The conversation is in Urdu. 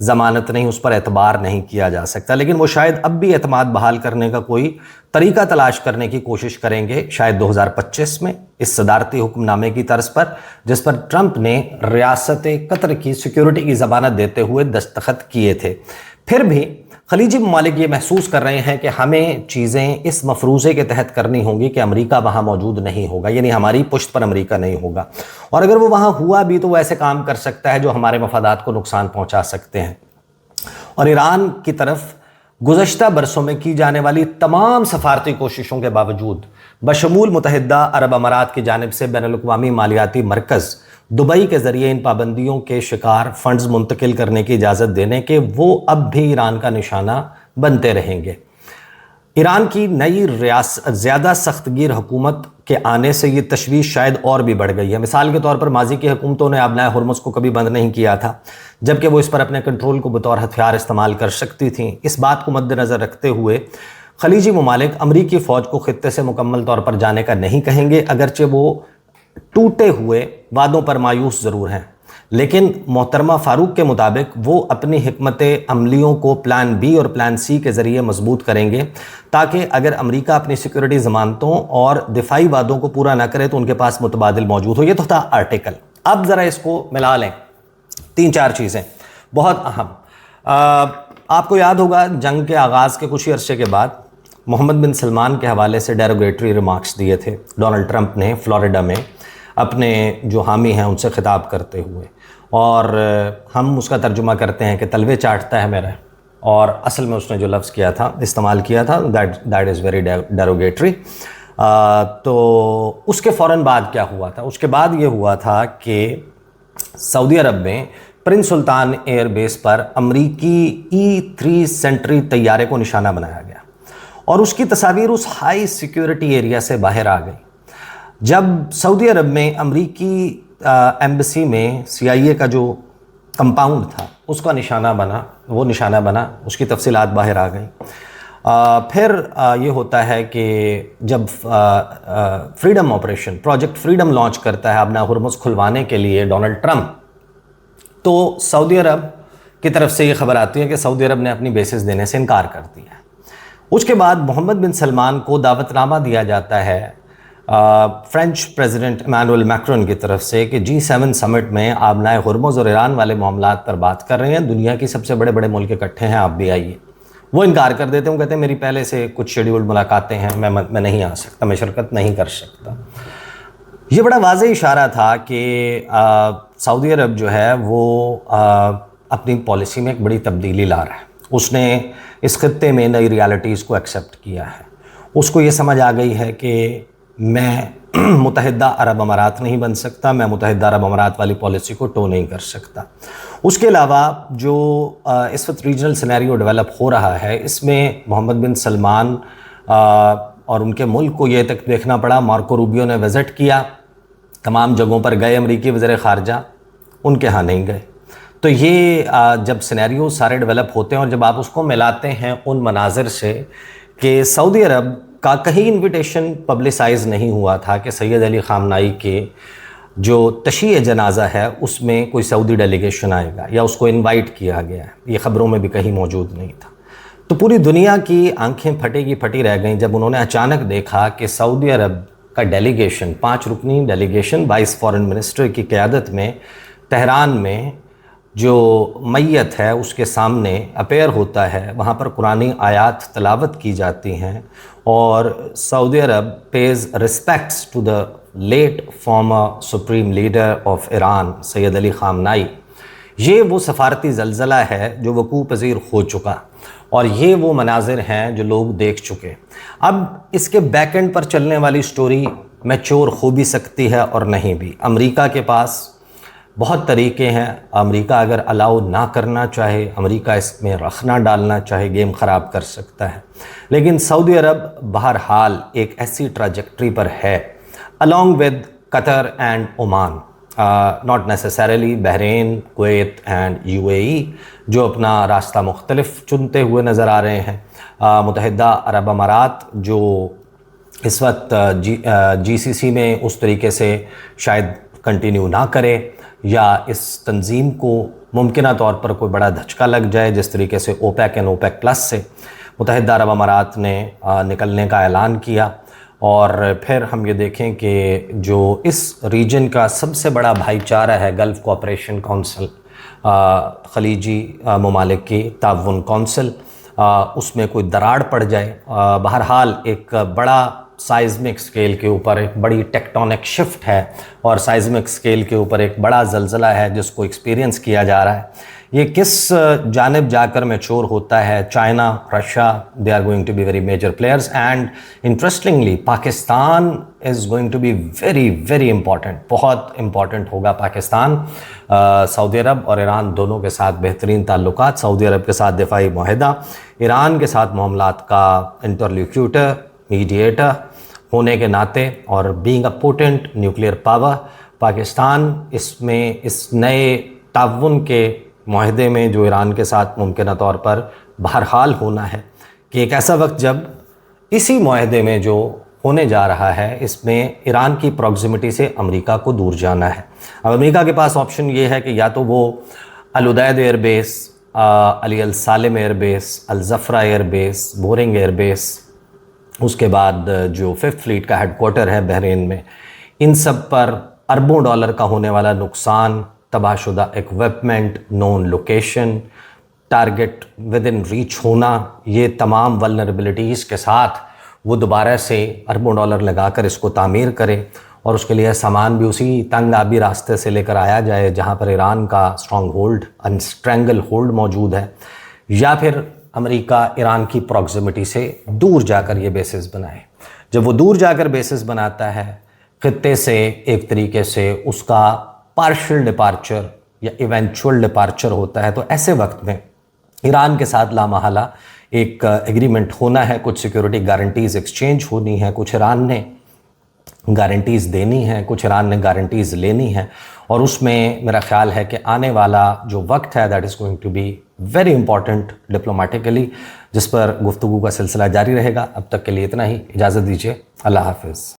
ضمانت نہیں، اس پر اعتبار نہیں کیا جا سکتا، لیکن وہ شاید اب بھی اعتماد بحال کرنے کا کوئی طریقہ تلاش کرنے کی کوشش کریں گے، شاید 2025 میں اس صدارتی حکم نامے کی طرز پر، جس پر ٹرمپ نے ریاست قطر کی سیکیورٹی کی ضمانت دیتے ہوئے دستخط کیے تھے۔ پھر بھی خلیجی ممالک یہ محسوس کر رہے ہیں کہ ہمیں چیزیں اس مفروضے کے تحت کرنی ہوں گی کہ امریکہ وہاں موجود نہیں ہوگا، یعنی ہماری پشت پر امریکہ نہیں ہوگا، اور اگر وہ وہاں ہوا بھی تو وہ ایسے کام کر سکتا ہے جو ہمارے مفادات کو نقصان پہنچا سکتے ہیں۔ اور ایران کی طرف گزشتہ برسوں میں کی جانے والی تمام سفارتی کوششوں کے باوجود بشمول متحدہ عرب امارات کی جانب سے بین الاقوامی مالیاتی مرکز دبئی کے ذریعے ان پابندیوں کے شکار فنڈز منتقل کرنے کی اجازت دینے کے وہ اب بھی ایران کا نشانہ بنتے رہیں گے۔ ایران کی نئی زیادہ سخت گیر حکومت کے آنے سے یہ تشویش شاید اور بھی بڑھ گئی ہے۔ مثال کے طور پر ماضی کی حکومتوں نے آبنائے ہرمز کو کبھی بند نہیں کیا تھا، جبکہ وہ اس پر اپنے کنٹرول کو بطور ہتھیار استعمال کر سکتی تھیں۔ اس بات کو مد نظر رکھتے ہوئے خلیجی ممالک امریکی فوج کو خطے سے مکمل طور پر جانے کا نہیں کہیں گے، اگرچہ وہ ٹوٹے ہوئے وعدوں پر مایوس ضرور ہیں، لیکن محترمہ فاروق کے مطابق وہ اپنی حکمت عملیوں کو پلان بی اور پلان سی کے ذریعے مضبوط کریں گے، تاکہ اگر امریکہ اپنی سیکورٹی ضمانتوں اور دفاعی وعدوں کو پورا نہ کرے تو ان کے پاس متبادل موجود ہو۔ یہ تو تھا آرٹیکل۔ اب ذرا اس کو ملا لیں، 3-4 چیزیں بہت اہم۔ آپ کو یاد ہوگا جنگ کے آغاز کے کچھ ہی عرصے کے بعد محمد بن سلمان کے حوالے سے ڈیروگیٹری ریمارکس دیے تھے ڈونلڈ ٹرمپ نے فلوریڈا میں اپنے جو حامی ہیں ان سے خطاب کرتے ہوئے، اور ہم اس کا ترجمہ کرتے ہیں کہ تلوے چاٹتا ہے میرا، اور اصل میں اس نے جو لفظ کیا تھا استعمال کیا تھا دیٹ از ویری ڈیروگیٹری۔ تو اس کے فوراً بعد کیا ہوا تھا؟ اس کے بعد یہ ہوا تھا کہ سعودی عرب میں پرنس سلطان ایئر بیس پر امریکی E-3 سینٹری طیارے کو نشانہ بنایا گیا، اور اس کی تصاویر اس ہائی سیکیورٹی ایریا سے باہر آ گئی۔ جب سعودی عرب میں امریکی ایمبیسی میں CIA کا جو کمپاؤنڈ تھا اس کا نشانہ بنا، وہ نشانہ بنا، اس کی تفصیلات باہر آ گئیں۔ پھر یہ ہوتا ہے کہ جب freedom operation project freedom launch کرتا ہے آبنائے ہرمز کھلوانے کے لیے ڈونلڈ ٹرمپ، تو سعودی عرب کی طرف سے یہ خبر آتی ہے کہ سعودی عرب نے اپنی بیسز دینے سے انکار کر دیا ہے۔ اس کے بعد محمد بن سلمان کو دعوت نامہ دیا جاتا ہے فرینچ پریزیڈنٹ ایمانوئل میکرون کی طرف سے کہ G7 سمٹ میں آبنائے ہرمز اور ایران والے معاملات پر بات کر رہے ہیں، دنیا کی سب سے بڑے بڑے ملک اکٹھے ہیں، آپ بھی آئیے۔ وہ انکار کر دیتے ہیں، وہ کہتے ہیں میری پہلے سے کچھ شیڈیولڈ ملاقاتیں ہیں، میں نہیں آ سکتا، میں شرکت نہیں کر سکتا۔ یہ بڑا واضح اشارہ تھا کہ سعودی عرب جو ہے وہ اپنی پالیسی میں ایک بڑی تبدیلی لا رہا ہے۔ اس نے اس خطے میں نئی ریالٹیز کو ایکسیپٹ کیا ہے۔ اس کو یہ سمجھ آ گئی ہے کہ میں متحدہ عرب امارات نہیں بن سکتا، میں متحدہ عرب امارات والی پالیسی کو ٹو نہیں کر سکتا۔ اس کے علاوہ جو اس وقت ریجنل سینیریو ڈیولپ ہو رہا ہے، اس میں محمد بن سلمان اور ان کے ملک کو یہ تک دیکھنا پڑا، مارکو روبیو نے وزٹ کیا، تمام جگہوں پر گئے، امریکی وزیر خارجہ ان کے ہاں نہیں گئے۔ تو یہ جب سینیریو سارے ڈیولپ ہوتے ہیں اور جب آپ اس کو ملاتے ہیں ان مناظر سے کہ سعودی عرب کا کہیں انویٹیشن پبلسائز نہیں ہوا تھا کہ سید علی خامنائی کے جو تشییع جنازہ ہے اس میں کوئی سعودی ڈیلیگیشن آئے گا یا اس کو انوائٹ کیا گیا ہے، یہ خبروں میں بھی کہیں موجود نہیں تھا، تو پوری دنیا کی آنکھیں پھٹی رہ گئیں جب انہوں نے اچانک دیکھا کہ سعودی عرب کا ڈیلیگیشن 5 رکنی ڈیلیگیشن 22 فارن منسٹر کی قیادت میں تہران میں جو میت ہے اس کے سامنے اپیئر ہوتا ہے، وہاں پر قرآنی آیات تلاوت کی جاتی ہیں، اور سعودی عرب pays respects to the late former supreme leader of Iran Syed Ali Khamenei. یہ وہ سفارتی زلزلہ ہے جو وقوع پذیر ہو چکا، اور یہ وہ مناظر ہیں جو لوگ دیکھ چکے۔ اب اس کے بیک اینڈ پر چلنے والی سٹوری میچور ہو بھی سکتی ہے اور نہیں بھی۔ امریکہ کے پاس بہت طریقے ہیں، امریکہ اگر الاؤ نہ کرنا چاہے، امریکہ اس میں رخ نہ ڈالنا چاہے، گیم خراب کر سکتا ہے، لیکن سعودی عرب بہرحال ایک ایسی ٹراجیکٹری پر ہے along with Qatar and Oman, not necessarily Bahrain, Kuwait and UAE جو اپنا راستہ مختلف چنتے ہوئے نظر آ رہے ہیں، متحدہ عرب امارات جو اس وقت GCC میں اس طریقے سے شاید کنٹینیو نہ کرے، یا اس تنظیم کو ممکنہ طور پر کوئی بڑا دھچکا لگ جائے، جس طریقے سے اوپیک اینڈ اوپیک پلس سے متحدہ عرب امارات نے نکلنے کا اعلان کیا، اور پھر ہم یہ دیکھیں کہ جو اس ریجن کا سب سے بڑا بھائی چارہ ہے گلف کوآپریشن کونسل، خلیجی ممالک کی تعاون کونسل، اس میں کوئی دراڑ پڑ جائے، بہرحال ایک بڑا سائزمک سکیل کے اوپر ایک بڑی ٹیکٹونک شفٹ ہے، اور سائزمک سکیل کے اوپر ایک بڑا زلزلہ ہے جس کو ایکسپیرینس کیا جا رہا ہے۔ یہ کس جانب جا کر میچور ہوتا ہے؟ China, Russia, they are going to be very major players, and interestingly Pakistan is going to be very very important, بہت امپورٹنٹ ہوگا پاکستان۔ سعودی عرب اور ایران دونوں کے ساتھ بہترین تعلقات، سعودی عرب کے ساتھ دفاعی معاہدہ، ایران کے ساتھ معاملات کا انٹرلیکیوٹر، میڈیٹر ہونے کے ناطے، اور being a potent nuclear power, Pakistan اس میں اس نئے تعاون کے معاہدے میں جو ایران کے ساتھ ممکنہ طور پر بہرحال ہونا ہے، کہ ایک ایسا وقت جب اسی معاہدے میں جو ہونے جا رہا ہے اس میں ایران کی پروگزیمٹی سے امریکہ کو دور جانا ہے۔ اب امریکہ کے پاس آپشن یہ ہے کہ یا تو وہ Al Udeid air base, Ali Al Salem air base, Al Dhafra air base, بورنگ ایئر بیس، اس کے بعد جو 5th فلیٹ کا ہیڈ کوارٹر ہے بحرین میں، ان سب پر اربوں ڈالر کا ہونے والا نقصان، تباہ شدہ equipment, known location, target within reach ہونا، یہ تمام ولنریبلٹیز کے ساتھ وہ دوبارہ سے اربوں ڈالر لگا کر اس کو تعمیر کرے، اور اس کے لیے سامان بھی اسی تنگ آبی راستے سے لے کر آیا جائے جہاں پر ایران کا اسٹرانگ ہولڈ، انسٹرینگل ہولڈ موجود ہے، یا پھر امریکہ ایران کی پروگزیمٹی سے دور جا کر یہ بیسز بنائے۔ جب وہ دور جا کر بیسز بناتا ہے، خطے سے ایک طریقے سے اس کا پارشل ڈپارچر یا ایونچول ڈپارچر ہوتا ہے، تو ایسے وقت میں ایران کے ساتھ لامحالہ ایک ایگریمنٹ ہونا ہے، کچھ سیکیورٹی گارنٹیز ایکسچینج ہونی ہے، کچھ ایران نے گارنٹیز دینی ہیں، کچھ ایران نے گارنٹیز لینی ہیں، اور اس میں میرا خیال ہے کہ آنے والا جو وقت ہے that is going to be very important diplomatically, جس پر گفتگو کا سلسلہ جاری رہے گا۔ اب تک کے لیے اتنا ہی، اجازت دیجیے، اللہ حافظ۔